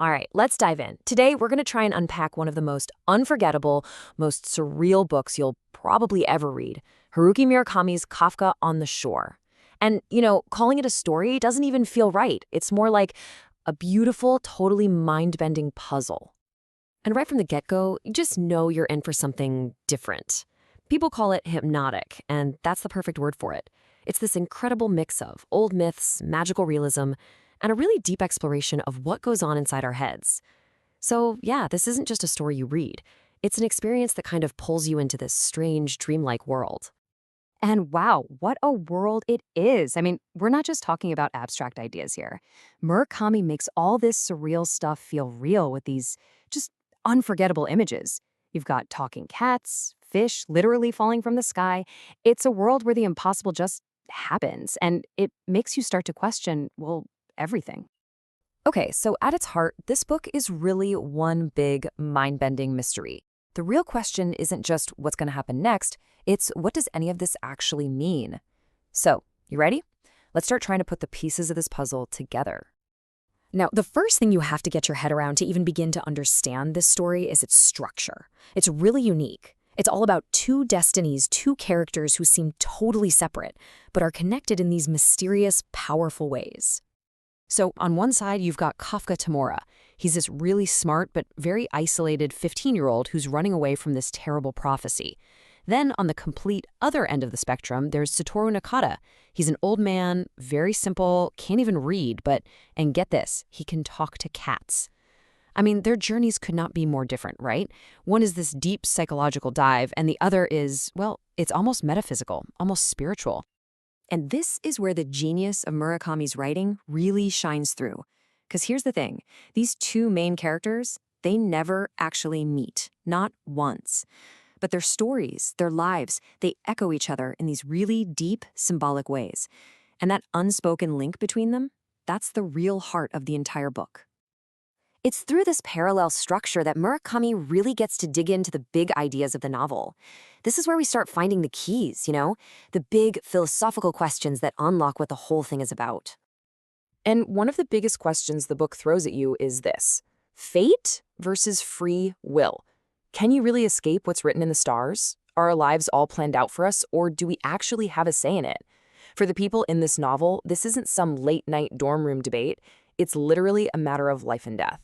All right, let's dive in. Today, we're going to try and unpack one of the most unforgettable, most surreal books you'll probably ever read, Haruki Murakami's Kafka on the Shore. And, calling it a story doesn't even feel right. It's more like a beautiful, totally mind-bending puzzle. And right from the get-go, you just know you're in for something different. People call it hypnotic, and that's the perfect word for it. It's this incredible mix of old myths, magical realism, and a really deep exploration of what goes on inside our heads. So, yeah, this isn't just a story you read. It's an experience that kind of pulls you into this strange, dreamlike world. And wow, what a world it is. I mean, we're not just talking about abstract ideas here. Murakami makes all this surreal stuff feel real with these just unforgettable images. You've got talking cats, fish literally falling from the sky. It's a world where the impossible just happens, and it makes you start to question, well, everything. Okay, so at its heart, this book is really one big, mind-bending mystery. The real question isn't just what's going to happen next, it's what does any of this actually mean? So, you ready? Let's start trying to put the pieces of this puzzle together. Now, the first thing you have to get your head around to even begin to understand this story is its structure. It's really unique. It's all about two destinies, two characters who seem totally separate, but are connected in these mysterious, powerful ways. So on one side, you've got Kafka Tamura. He's this really smart but very isolated 15-year-old who's running away from this terrible prophecy. Then on the complete other end of the spectrum, there's Satoru Nakata. He's an old man, very simple, can't even read, and get this, he can talk to cats. I mean, their journeys could not be more different, right? One is this deep psychological dive, and the other is, well, it's almost metaphysical, almost spiritual. And this is where the genius of Murakami's writing really shines through. Because here's the thing, these two main characters, they never actually meet, not once. But their stories, their lives, they echo each other in these really deep, symbolic ways. And that unspoken link between them, that's the real heart of the entire book. It's through this parallel structure that Murakami really gets to dig into the big ideas of the novel. This is where we start finding the keys, the big philosophical questions that unlock what the whole thing is about. And one of the biggest questions the book throws at you is this: fate versus free will. Can you really escape what's written in the stars? Are our lives all planned out for us, or do we actually have a say in it? For the people in this novel, this isn't some late-night dorm room debate. It's literally a matter of life and death.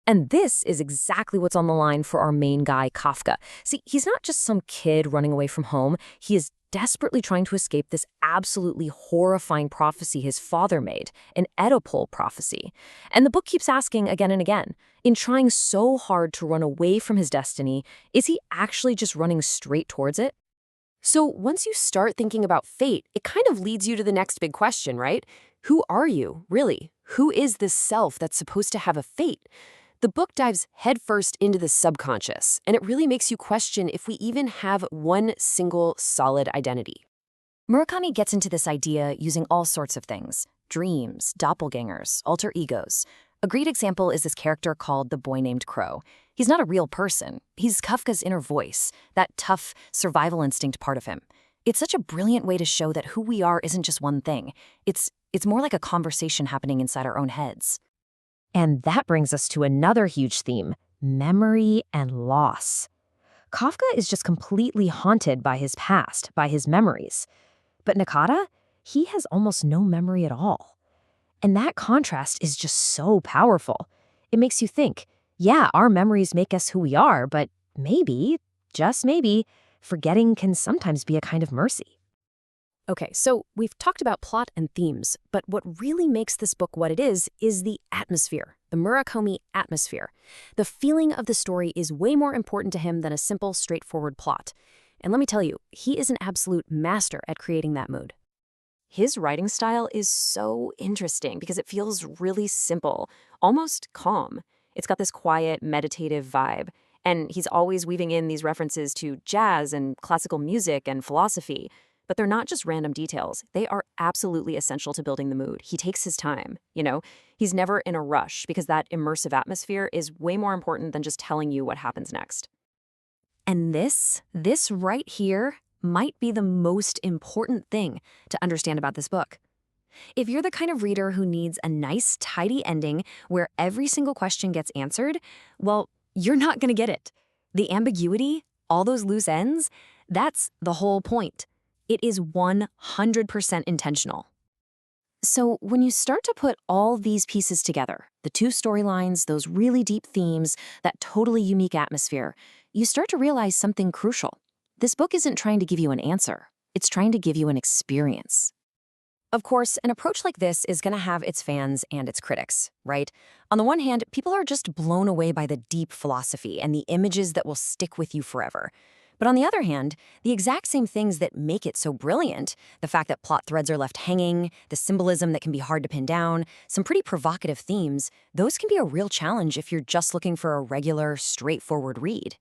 And this is exactly what's on the line for our main guy, Kafka. See, he's not just some kid running away from home. He is desperately trying to escape this absolutely horrifying prophecy his father made, an Oedipal prophecy. And the book keeps asking again and again, in trying so hard to run away from his destiny, is he actually just running straight towards it? So once you start thinking about fate, it kind of leads you to the next big question, right? Who are you, really? Who is this self that's supposed to have a fate? The book dives headfirst into the subconscious, and it really makes you question if we even have one single solid identity. Murakami gets into this idea using all sorts of things: dreams, doppelgangers, alter egos. A great example is this character called the boy named Crow. He's not a real person. He's Kafka's inner voice, that tough survival instinct part of him. It's such a brilliant way to show that who we are isn't just one thing. It's more like a conversation happening inside our own heads. And that brings us to another huge theme: memory and loss. Kafka is just completely haunted by his past, by his memories. But Nakata, he has almost no memory at all. And that contrast is just so powerful. It makes you think, yeah, our memories make us who we are, but maybe, just maybe, forgetting can sometimes be a kind of mercy. Okay, so we've talked about plot and themes, but what really makes this book what it is the atmosphere, the Murakami atmosphere. The feeling of the story is way more important to him than a simple, straightforward plot. And let me tell you, he is an absolute master at creating that mood. His writing style is so interesting because it feels really simple, almost calm. It's got this quiet, meditative vibe, and he's always weaving in these references to jazz and classical music and philosophy. But they're not just random details. They are absolutely essential to building the mood. He takes his time, He's never in a rush because that immersive atmosphere is way more important than just telling you what happens next. And this right here might be the most important thing to understand about this book. If you're the kind of reader who needs a nice, tidy ending where every single question gets answered, well, you're not going to get it. The ambiguity, all those loose ends, that's the whole point. It is 100% intentional. So when you start to put all these pieces together, the two storylines, those really deep themes, that totally unique atmosphere, you start to realize something crucial. This book isn't trying to give you an answer. It's trying to give you an experience. Of course, an approach like this is going to have its fans and its critics, right? On the one hand, people are just blown away by the deep philosophy and the images that will stick with you forever. But on the other hand, the exact same things that make it so brilliant, the fact that plot threads are left hanging, the symbolism that can be hard to pin down, some pretty provocative themes, those can be a real challenge if you're just looking for a regular, straightforward read.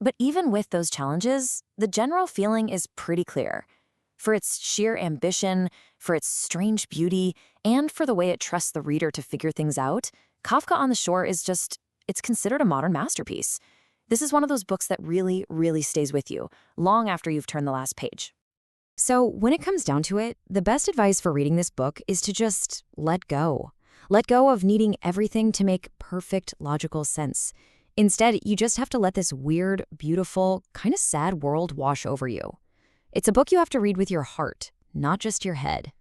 But even with those challenges, the general feeling is pretty clear. For its sheer ambition, for its strange beauty, and for the way it trusts the reader to figure things out, Kafka on the Shore is it's considered a modern masterpiece. This is one of those books that really, really stays with you, long after you've turned the last page. So when it comes down to it, the best advice for reading this book is to just let go. Let go of needing everything to make perfect logical sense. Instead, you just have to let this weird, beautiful, kind of sad world wash over you. It's a book you have to read with your heart, not just your head.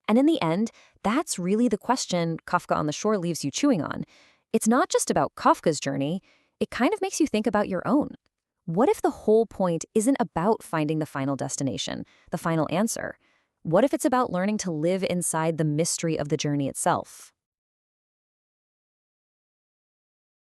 And in the end, that's really the question Kafka on the Shore leaves you chewing on. It's not just about Kafka's journey. It kind of makes you think about your own. What if the whole point isn't about finding the final destination, the final answer? What if it's about learning to live inside the mystery of the journey itself?